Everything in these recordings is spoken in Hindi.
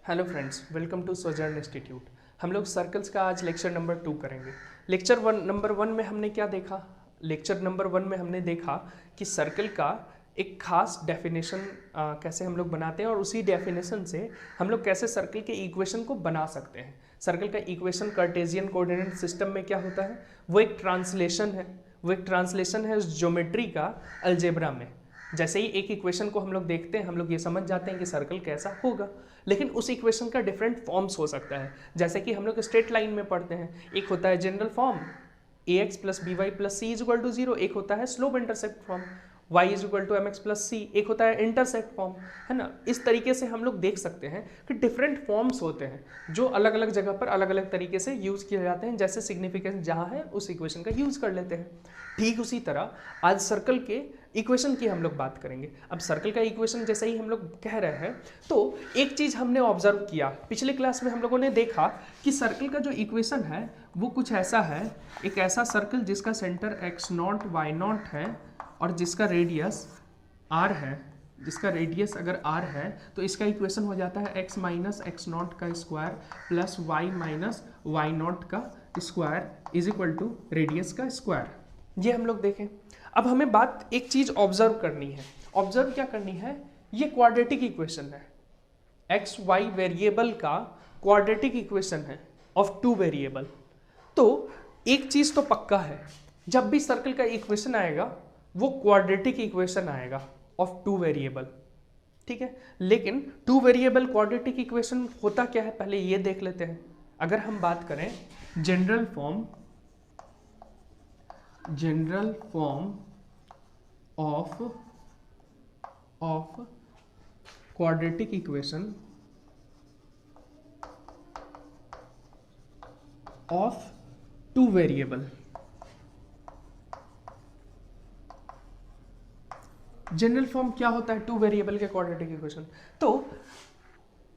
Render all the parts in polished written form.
Hello friends, welcome to Sojourn institute. हम लोग सर्कल्स का आज लेक्चर नंबर 2 करेंगे। नंबर 1 में हमने क्या देखा? लेक्चर नंबर 1 में हमने देखा कि सर्कल का एक खास डेफिनेशन कैसे हम लोग बनाते हैं और उसी डेफिनेशन से हम लोग कैसे सर्कल के इक्वेशन को बना सकते हैं। सर्कल का इक्वेशन कार्टेशियन कोऑर्डिनेट सिस्टम में क्या होता है? वो एक ट्रांसलेशन है उस ज्योमेट्री का अलजेब्रा में। जैसे ही एक इक्वेशन को हम लोग देखते हैं, हम लोग ये समझ जाते हैं कि सर्कल कैसा होगा, लेकिन उस इक्वेशन का डिफरेंट फॉर्म्स हो सकता है। जैसे कि हम लोग स्ट्रेट लाइन में पढ़ते हैं, एक होता है general form ax plus B Y plus C is equal to zero, एक होता है slope intercept form y is equal to M X plus C, एक होता है इंटरसेप्ट फॉर्म, है ना। इस तरीके से हम लोग देख सकते हैं कि डिफरेंट फॉर्म्स होते हैं जो अलग अलग जगह पर अलग अलग तरीके से यूज किए जाते हैं। जैसे सिग्निफिकेंस जहाँ है उस इक्वेशन का यूज कर लेते हैं। ठीक उसी तरह आज सर्कल के इक्वेशन की हम लोग बात करेंगे। अब सर्कल का इक्वेशन जैसे ही हम लोग कह रहे हैं तो एक चीज हमने ऑब्जर्व किया, पिछले क्लास में हम लोगों ने देखा कि सर्कल का जो इक्वेशन है वो कुछ ऐसा है। एक ऐसा सर्कल जिसका centre x naught y naught है और जिसका रेडियस r है। जिसका रेडियस अगर r है तो इसका इक्वेशन हो जाता है x माइनस एक्स नॉट का square plus y minus Y naught का square is equal to radius का स्क्वायर। ये हम लोग देखें। अब हमें बात एक चीज ऑब्जर्व करनी है। ऑब्जर्व क्या करनी है? ये क्वाड्रेटिक इक्वेशन है, एक्स वाई वेरिएबल का क्वाड्रेटिक इक्वेशन है ऑफ टू वेरिएबल। तो एक चीज तो पक्का है, जब भी सर्कल का इक्वेशन आएगा वो क्वाड्रेटिक इक्वेशन आएगा ऑफ टू वेरिएबल, ठीक है। लेकिन टू वेरिएबल क्वाड्रेटिक इक्वेशन होता क्या है, पहले ये देख लेते हैं। अगर हम बात करें general form of quadratic equation of two variable. General form क्या होता है टू वेरिएबल के क्वाड्रेटिक इक्वेशन? तो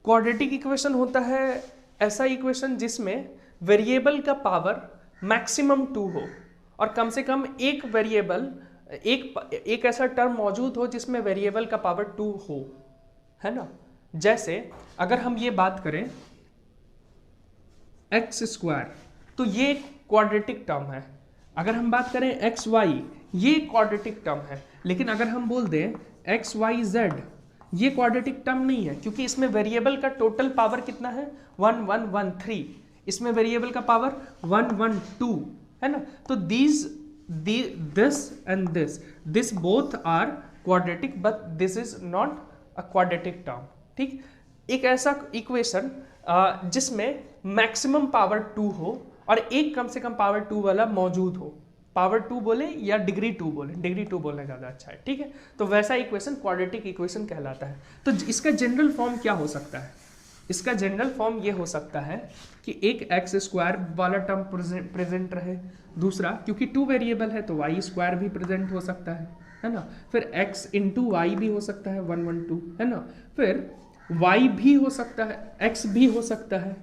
क्वाड्रेटिक इक्वेशन होता है ऐसा इक्वेशन जिसमें वेरिएबल का पावर मैक्सिमम 2 हो और कम से कम एक वेरिएबल एक ऐसा टर्म मौजूद हो जिसमें वेरिएबल का पावर 2 हो, है ना। जैसे अगर हम ये बात करें एक्स स्क्वायर, तो ये क्वाड्रेटिक टर्म है। अगर हम बात करें एक्स वाई, ये क्वाड्रेटिक टर्म है। लेकिन अगर हम बोल दें एक्स वाई जेड, ये क्वाड्रेटिक टर्म नहीं है, क्योंकि इसमें वेरिएबल का टोटल पावर कितना है? 1 1 1 3। इसमें वेरिएबल का पावर 1 1 2, है ना। तो this and this both are quadratic, but this is not a quadratic term, ठीक। एक ऐसा इक्वेशन जिसमें मैक्सिमम पावर 2 हो और एक कम से कम पावर 2 वाला मौजूद हो। पावर 2 बोले या डिग्री 2 बोले, डिग्री 2 बोलना ज़्यादा अच्छा है, ठीक है। तो वैसा इक्वेशन क्वाड्रेटिक इक्वेशन कहलाता है। तो इसका जनरल फॉर्म क्या हो सकता है? इसका जनरल फॉर्म ये हो सकता है कि एक एक्स स्क्वायर वाला टर्म प्रेजेंट रहे, दूसरा क्योंकि टू वेरिएबल है तो वाई स्क्वायर भी प्रेजेंट हो सकता है ना। फिर एक्स इंटू वाई भी हो सकता है 1 1 2, है ना। फिर वाई भी हो सकता है, एक्स भी हो सकता है,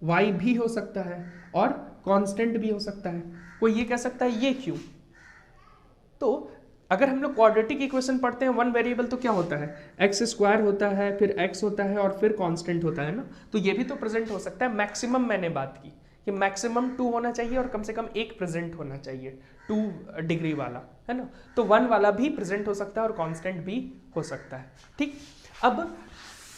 वाई भी हो सकता है और कांस्टेंट भी हो सकता है। कोई ये कह सकता है ये क्यों? तो अगर हम लोग क्वाड्रेटिक इक्वेशन पढ़ते हैं वन वेरिएबल तो क्या होता है? एक्स स्क्वायर होता है, फिर एक्स होता है और फिर कांस्टेंट होता है ना। तो ये भी तो प्रेजेंट हो सकता है। मैक्सिमम मैंने बात की कि मैक्सिमम 2 होना चाहिए और कम से कम एक प्रेजेंट होना चाहिए 2 डिग्री वाला, है ना। तो 1 वाला भी प्रेजेंट हो सकता है और कांस्टेंट भी हो सकता है, ठीक। अब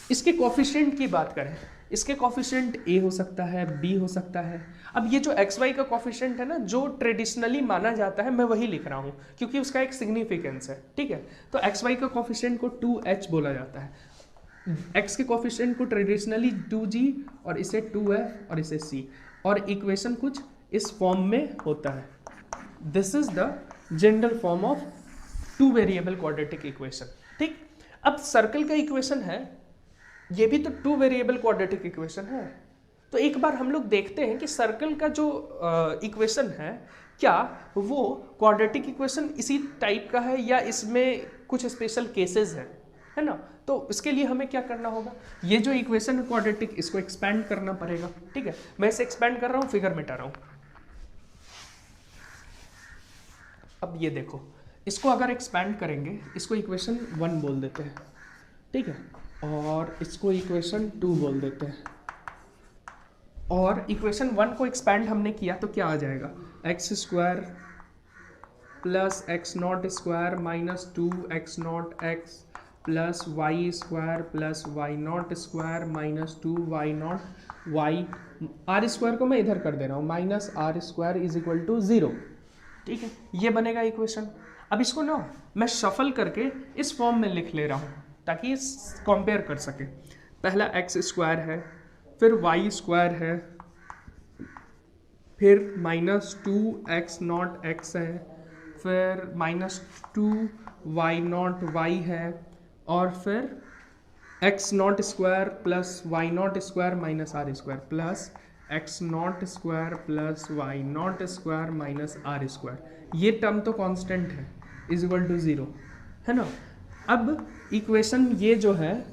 इसके कोफिशिएंट की बात करें, इसके कोफिशिएंट a हो सकता है, b हो सकता है। अब ये जो एक्स वाई का कोफिशिएंट है ना, जो ट्रेडिशनली माना जाता है, मैं वही लिख रहा हूँ क्योंकि उसका एक सिग्निफिकेंस है, ठीक है। तो एक्स वाई का कोफिशिएंट को 2h बोला जाता है। x के कोफिशिएंट को ट्रेडिशनली 2g और इसे 2f और इसे c, और इक्वेशन कुछ इस फॉर्म में होता है। This is the general form of two variable quadratic equation, ठीक। अब सर्कल का इक्वेशन है, ये भी तो टू वेरिएबल क्वाड्रेटिक इक्वेशन है। तो एक बार हम लोग देखते हैं कि सर्कल का जो इक्वेशन है क्या वो क्वाड्रेटिक इक्वेशन इसी टाइप का है या इसमें कुछ स्पेशल केसेस हैं, है ना। तो इसके लिए हमें क्या करना होगा? ये जो इक्वेशन है क्वाड्रेटिक, इसको एक्सपैंड करना पड़ेगा, ठीक है। मैं इसे एक्सपैंड कर रहा हूँ, फिगर मिटा रहा हूँ। अब ये देखो, इसको अगर एक्सपैंड करेंगे, इसको इक्वेशन 1 बोल देते हैं, ठीक है। और इसको इक्वेशन 2 बोल देते हैं, और इक्वेशन 1 को एक्सपैंड हमने किया तो क्या आ जाएगा, x square plus x naught square minus 2x0 x plus y square plus Y naught square minus 2y0 y, r square को मैं इधर कर दे रहा हूँ, minus r square is equal to 0। ठीक है, ये बनेगा इक्वेशन। अब इसको ना मैं शफल करके इस फॉर्म में लिख ले रहा हूँ ताकि कंपेयर कर सके। पहला एक्स स्क्वायर है, फिर वाई स्क्वायर है, फिर माइनस 2x0 x है, फिर माइनस 2y0 y है, और फिर x0 square plus y0 square minus r square plus x0 square plus y0 square minus r square. ये टर्म तो कांस्टेंट है, इज इक्वल टू 0, है ना। अब इक्वेशन ये जो है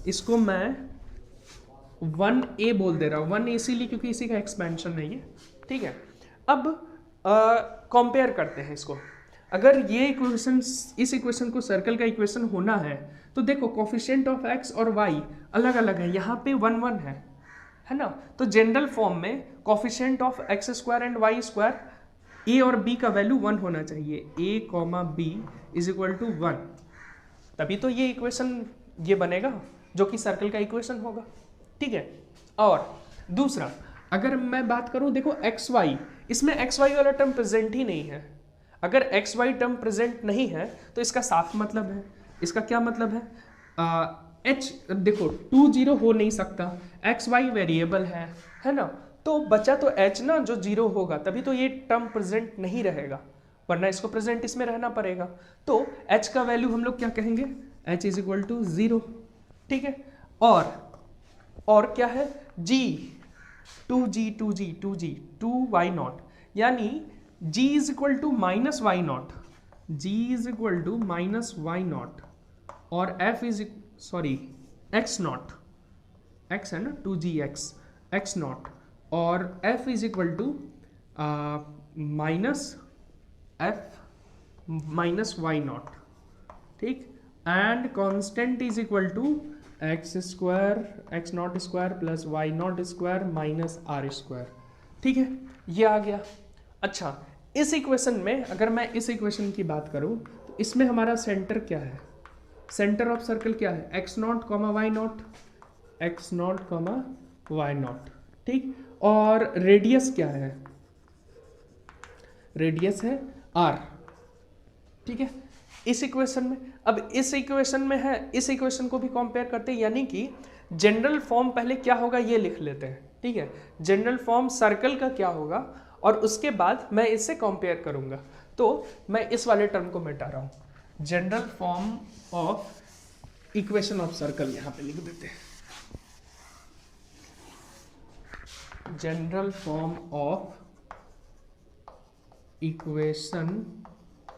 इसको मैं 1a बोल दे रहा हूँ, 1a इसीलिए क्योंकि इसी का एक्सपेंशन है ये। ठीक है, अब कंपेयर करते हैं इसको। अगर ये इक्वेशन, इस इक्वेशन को सर्कल का इक्वेशन होना है तो देखो कोफिशिएंट ऑफ x और y अलग अलग है, यहाँ पे 1 1 है ना। तो जनरल फॉर्म में coefficient of x square and y square a और b का वैल्यू 1 होना चाहिए, a comma b is equal to 1, तभी तो ये इक्वेशन ये बनेगा जो कि सर्कल का इक्वेशन होगा। ठीक है, और दूसरा अगर मैं बात करूं, देखो एक्स वाई, इसमें एक्स वाई वाला टर्म प्रेजेंट ही नहीं है। अगर एक्स वाई टर्म प्रेजेंट नहीं है तो इसका साफ मतलब है, इसका क्या मतलब है, एच देखो 2 0 हो नहीं सकता, एक्स वाई वेरिएबल है ना, तो बचा तो एच ना जो 0 होगा, तभी तो ये टर्म प्रेजेंट नहीं रहेगा, वरना इसको प्रेजेंट इसमें रहना पड़ेगा। तो एच का वैल्यू हम लोग क्या कहेंगे, एच इज इक्वल टू 0। ठीक है, और क्या है, g 2y0, यानी g is equal to minus y0, g is equal to minus y0, और f इज x0, x है ना 2gx x0, और f is equal to minus f minus y0। ठीक, and constant is equal to x square x0 square plus y0 square minus r square. ठीक है, ये आ गया। अच्छा, इस इक्वेशन में अगर मैं इस इक्वेशन की बात करूं तो इसमें हमारा सेंटर क्या है, सेंटर ऑफ सर्कल क्या है, x0 comma y0, x0 comma y0। ठीक, और रेडियस क्या है, रेडियस है r। ठीक है, इस इक्वेशन में, अब इस इक्वेशन में है, इस इक्वेशन को भी कंपेयर करते हैं, यानी कि जनरल फॉर्म पहले क्या होगा ये लिख लेते हैं। ठीक है, जनरल फॉर्म सर्कल का क्या होगा, और उसके बाद मैं इससे कंपेयर करूंगा। तो मैं इस वाले टर्म को मिटा रहा हूं, general form of equation of circle यहां पे लिख देते हैं, general form of equation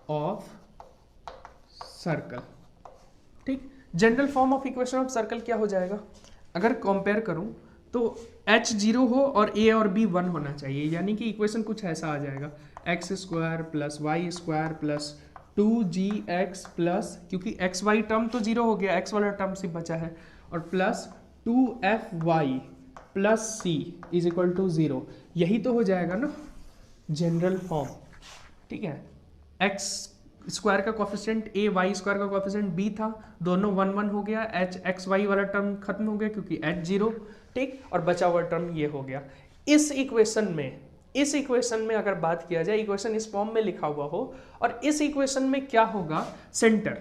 of circle. ठीक, general form of equation of circle क्या हो जाएगा, अगर कंपेयर करूं तो h 0 हो और a और b 1 होना चाहिए, यानी कि इक्वेशन कुछ ऐसा आ जाएगा, x square plus y square plus 2gx plus, क्योंकि एक्स वाई टर्म तो 0 हो गया, एक्स वाला टर्म सिर्फ बचा है, और plus 2fy plus c is equal to 0। यही तो हो जाएगा ना जनरल फॉर्म। ठीक है, एक्स स्क्वायर का कोफिशिएंट a, वाई स्क्वायर का कोफिशिएंट b था, दोनों 1 1 हो गया, h x y वाला टर्म खत्म हो गया क्योंकि h 0। ठीक, और बचा हुआ टर्म ये हो गया। इस इक्वेशन में अगर बात किया जाए, इक्वेशन इस फॉर्म में लिखा हुआ हो, और इस इक्वेशन में क्या होगा, सेंटर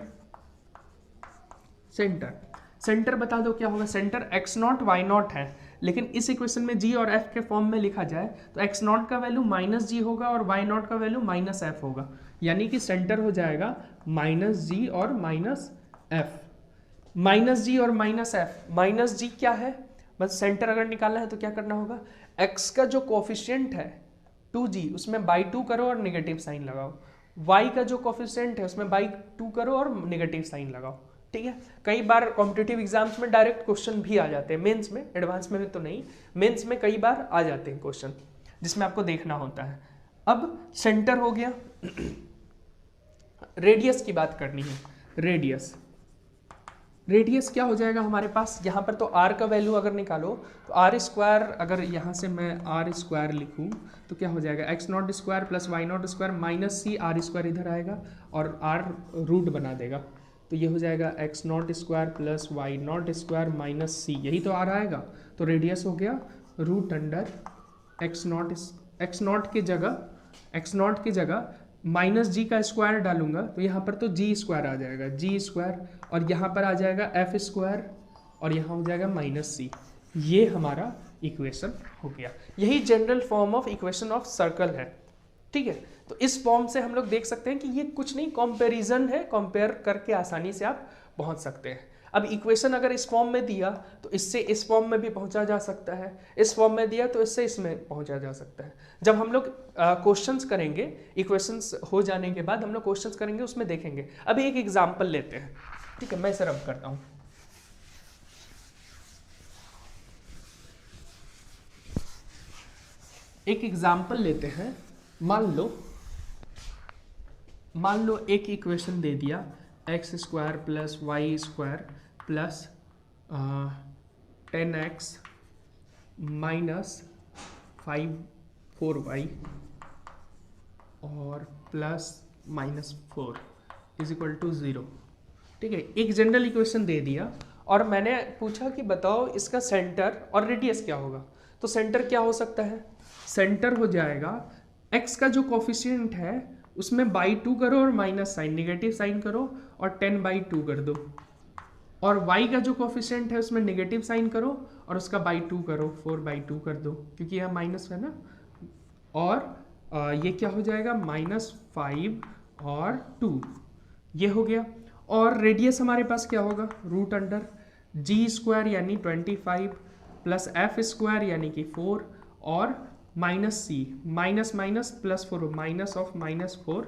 बता दो क्या होगा, सेंटर x0 y0 है, लेकिन इस इक्वेशन में g और f के फॉर्म में लिखा जाए तो x0 का वैल्यू माइनस g होगा और y0 का वैल्यू माइनस f होगा, यानी कि सेंटर हो जाएगा माइनस g और माइनस f। माइनस जी और माइनस एफ, माइनस जी क्या है, बस सेंटर अगर निकालना है तो क्या करना होगा, x का जो कोफिशिएंट है 2g उसमें बाई 2 करो और नेगेटिव साइन लगाओ, y का जो कोफिशिएंट है उसमें बाई 2 करो और नेगेटिव साइन लगाओ। ठीक है, कई बार कॉम्पिटिटिव एग्जाम्स में डायरेक्ट क्वेश्चन भी आ जाते हैं, मेंस में, एडवांस में तो नहीं, मेंस में कई बार आ जाते हैं क्वेश्चन जिसमें आपको देखना होता है। अब सेंटर हो गया, रेडियस की बात करनी है, रेडियस रेडियस क्या हो जाएगा हमारे पास, यहाँ पर तो r का वैल्यू अगर निकालो तो आर स्क्वायर, अगर यहाँ से मैं आर स्क्वायर लिखूँ तो क्या हो जाएगा, x naught square plus Y naught square minus c, r square इधर आएगा और आर रूट बना देगा, तो ये हो जाएगा x naught square plus Y naught square minus C, यही तो आर आएगा। तो रेडियस हो गया रूट अंडर एक्स नॉट की जगह माइनस जी का स्क्वायर डालूंगा तो यहाँ पर तो जी स्क्वायर आ जाएगा, जी स्क्वायर, और यहाँ पर आ जाएगा एफ स्क्वायर और यहाँ हो जाएगा माइनस सी। ये हमारा इक्वेशन हो गया। यही general form of equation of circle है। ठीक है, तो इस फॉर्म से हम लोग देख सकते हैं कि ये कुछ नहीं, कंपैरिजन है, कंपेयर करके आसानी से आप पहुंच सकते हैं। अब इक्वेशन अगर इस फॉर्म में दिया तो इससे इस फॉर्म में भी पहुंचा जा सकता है, इस फॉर्म में दिया तो इससे इसमें पहुंचा जा सकता है। जब हम लोग क्वेश्चंस करेंगे, इक्वेशंस हो जाने के बाद हम लोग क्वेश्चंस करेंगे, उसमें देखेंगे। अभी एक एग्जांपल लेते हैं। ठीक है, मैं इसे रब करता हूं। एक एग्जांपल लेते हैं। मान लो एक इक्वेशन दे दिया x square plus y square plus 10x minus 4y और plus minus 4 is equal to 0। ठीक है, एक जनरल इक्वेशन दे दिया और मैंने पूछा कि बताओ इसका सेंटर और रेडियस क्या होगा। तो सेंटर क्या हो सकता है, सेंटर हो जाएगा x का जो कोफिशिएंट है उसमें बाई 2 करो और माइनस साइन, निगेटिव साइन करो और 10/2 कर दो, और y का जो कोफिशिएंट है उसमें नेगेटिव साइन करो और उसका बाई 2 करो, 4/2 कर दो, क्योंकि यह माइनस है ना। और ये क्या हो जाएगा, -5 और 2, ये हो गया। और रेडियस हमारे पास क्या होगा, रूट अंडर जी स्क्वायर यानी 25 प्लस एफ स्क्वायर यानी कि 4 और minus c, minus minus plus 4, minus of -4,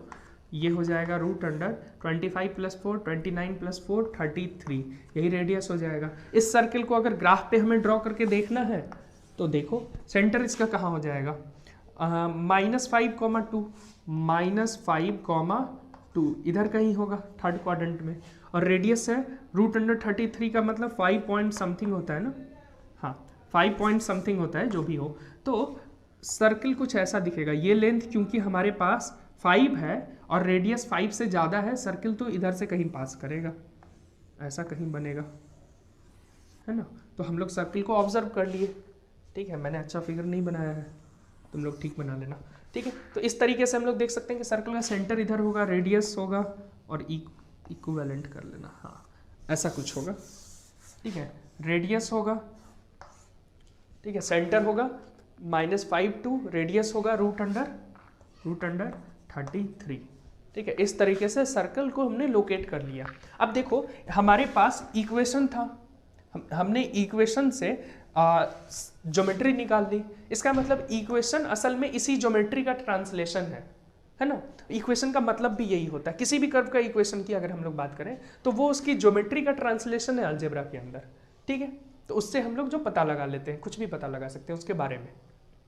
ये हो जाएगा रूट अंडर 25 प्लस 4, 29 प्लस 4, 33, यही रेडियस हो जाएगा। इस सर्कल को अगर ग्राफ पे हमें ड्रॉ करके देखना है तो देखो सेंटर इसका कहाँ हो जाएगा, -5,2, -5,2 इधर कहीं होगा थर्ड क्वाड्रेंट में, और रेडियस है रूट अंडर 33 का मतलब 5 पॉइंट समथिंग होता है ना, हाँ 5 पॉइंट समथिंग होता है, जो भी हो। तो सर्कल कुछ ऐसा दिखेगा, ये लेंथ क्योंकि हमारे पास 5 है और रेडियस 5 से ज़्यादा है, सर्कल तो इधर से कहीं पास करेगा, ऐसा कहीं बनेगा, है ना। तो हम लोग सर्कल को ऑब्जर्व कर लिए। ठीक है, मैंने अच्छा फिगर नहीं बनाया है, तुम लोग ठीक बना लेना। ठीक है, तो इस तरीके से हम लोग देख सकते हैं कि सर्कल का सेंटर इधर होगा, रेडियस होगा और इक्विवेलेंट कर लेना, हाँ ऐसा कुछ होगा। ठीक है, रेडियस होगा, ठीक है, सेंटर होगा -5,2, रेडियस होगा रूट अंडर 33। ठीक है, इस तरीके से सर्कल को हमने लोकेट कर लिया। अब देखो हमारे पास इक्वेशन था, हमने इक्वेशन से ज्योमेट्री निकाल ली। इसका मतलब इक्वेशन असल में इसी ज्योमेट्री का ट्रांसलेशन है ना। इक्वेशन का मतलब भी यही होता है, किसी भी कर्व का इक्वेशन की अगर हम लोग बात करें तो वो उसकी ज्योमेट्री का ट्रांसलेशन है अलजेब्रा के अंदर। ठीक है, तो उससे हम लोग जो पता लगा लेते हैं, कुछ भी पता लगा सकते हैं उसके बारे में।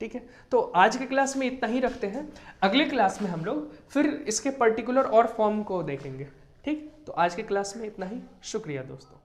ठीक है, तो आज के क्लास में इतना ही रखते हैं, अगले क्लास में हम लोग फिर इसके पर्टिकुलर और फॉर्म को देखेंगे। ठीक, तो आज के क्लास में इतना ही, शुक्रिया दोस्तों।